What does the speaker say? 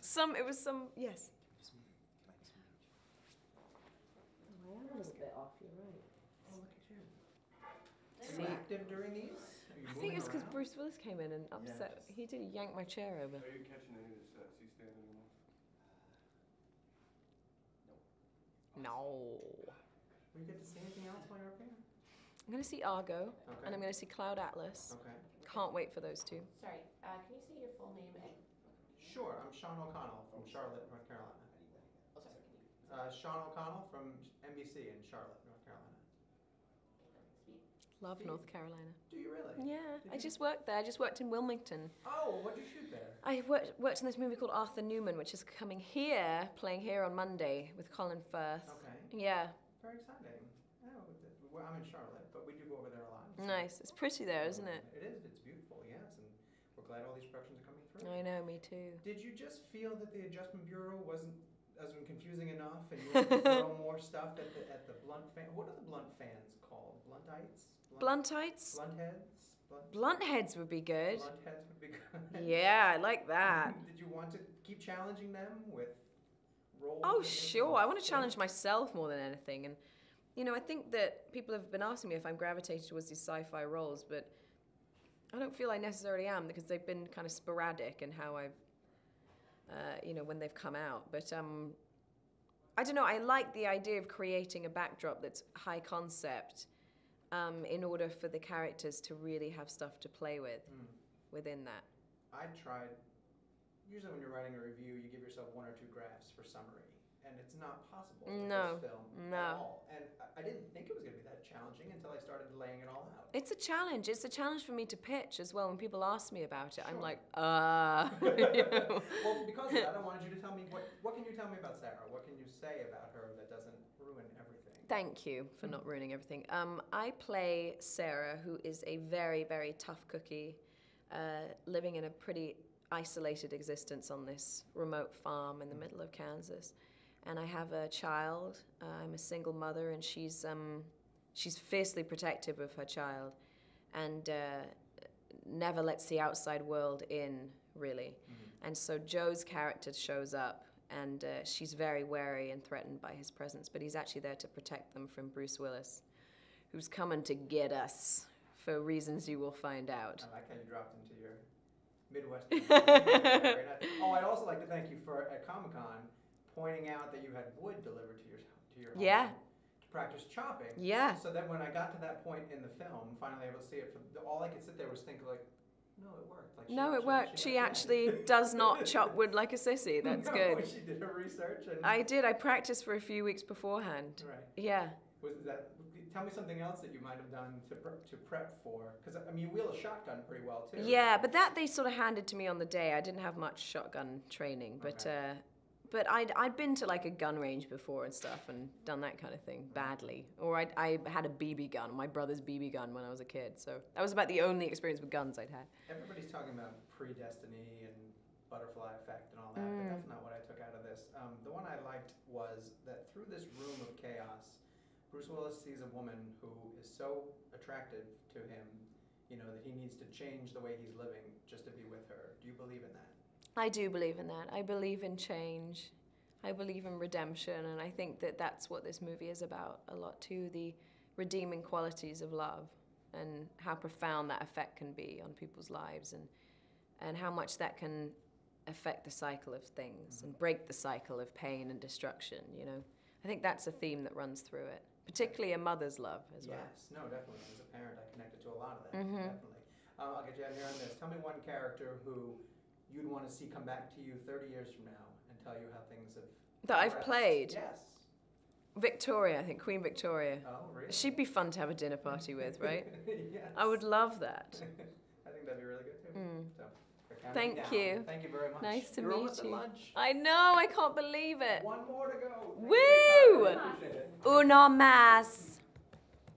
It was some, yes. I am a little bit off, you're right. Oh, look at you. Are you active during these? I think it's because Bruce Willis came in and upset. Yes. He did yank my chair over. Are you catching any of this C-stand anymore? No. Will you get to see anything else while you're up here? I'm going to see Argo, Okay. and I'm going to see Cloud Atlas. Okay. Can't wait for those two. Sorry, can you say your full name and... Sure, I'm Sean O'Connell from Charlotte, North Carolina. Oh, sorry, can you... Sean O'Connell from NBC in Charlotte, North Carolina. Love Speed. North Carolina. Do you really? Yeah, Did I you? just worked there. I just worked in Wilmington. Oh, what did you shoot there? I worked in this movie called Arthur Newman, which is coming here, playing here on Monday with Colin Firth. Okay. Yeah. Very exciting. Oh, well, I'm in Charlotte, but we do go over there a lot. So. Nice. It's pretty there, isn't it? It is. It's beautiful, yes. And we're glad all these productions are coming through. I know, me too. Did you just feel that the Adjustment Bureau wasn't confusing enough and you had to throw more stuff at the blunt fan? What are the blunt fans called? Bluntites? Bluntites? Bluntheads? Blunt heads would be good. Blunt heads would be good. Yeah, I like that. Did you want to keep challenging them with roles? Oh, sure. I want to challenge myself more than anything. And, you know, I think that people have been asking me if I'm gravitated towards these sci-fi roles, but I don't feel I necessarily am because they've been kind of sporadic in how I've, you know, when they've come out. But I don't know. I like the idea of creating a backdrop that's high concept in order for the characters to really have stuff to play with within that. I tried, usually when you're writing a review, you give yourself 1 or 2 drafts for summary, and it's not possible with this film at all. And I didn't think it was going to be that challenging until I started laying it all out. It's a challenge. It's a challenge for me to pitch as well. When people ask me about it, I'm like, you know. Well, because of that, I wanted you to tell me, what can you tell me about Sarah? What can you say about her that doesn't ruin everything? Thank you for not ruining everything. I play Sarah, who is a very, very tough cookie, living in a pretty isolated existence on this remote farm in the middle of Kansas. And I have a child. I'm a single mother, and she's fiercely protective of her child, and never lets the outside world in, really. And so Joe's character shows up, and she's very wary and threatened by his presence, but he's actually there to protect them from Bruce Willis, who's coming to get us for reasons you will find out. I like how you dropped into your Midwestern. Oh, I'd also like to thank you for, at Comic-Con, pointing out that you had wood delivered to your home to practice chopping. Yeah. So that when I got to that point in the film, finally able to see it, all I could sit there was think like, no, it worked. Like No, it worked. She actually does not chop wood like a sissy. That's good. She did her research. And I did. I practiced for a few weeks beforehand. Right. Yeah. Was that? Tell me something else that you might have done to prep for, because I mean, you wheel a shotgun pretty well too. Yeah, but that they sort of handed to me on the day. I didn't have much shotgun training, but but I'd been to like a gun range before and stuff and done that kind of thing badly. Or I had a BB gun, my brother's BB gun when I was a kid. So that was about the only experience with guns I'd had. Everybody's talking about predestiny and butterfly effect and all that, but that's not what I took out of this. The one I liked was that through this room of chaos, Bruce Willis sees a woman who is so attractive to him, you know, that he needs to change the way he's living just to be with her. Do you believe in that? I do believe in that. I believe in change. I believe in redemption, and I think that that's what this movie is about a lot too, the redeeming qualities of love and how profound that effect can be on people's lives, and how much that can affect the cycle of things and break the cycle of pain and destruction, you know. I think that's a theme that runs through it, particularly a mother's love as well. Yes, no, definitely. As a parent, I connected to a lot of that, definitely. I'll get you out here on this. Tell me one character who you'd want to see come back to you 30 years from now and tell you how things have That I've played? Yes. Victoria, I think, Queen Victoria. Oh, really? She'd be fun to have a dinner party with, right? Yes. I would love that. I think that'd be really good too. So, Thank you. Thank you very much. Nice to You're meet almost at you. lunch. I know, I can't believe it. One more to go. Woo! Appreciate it. Uno más.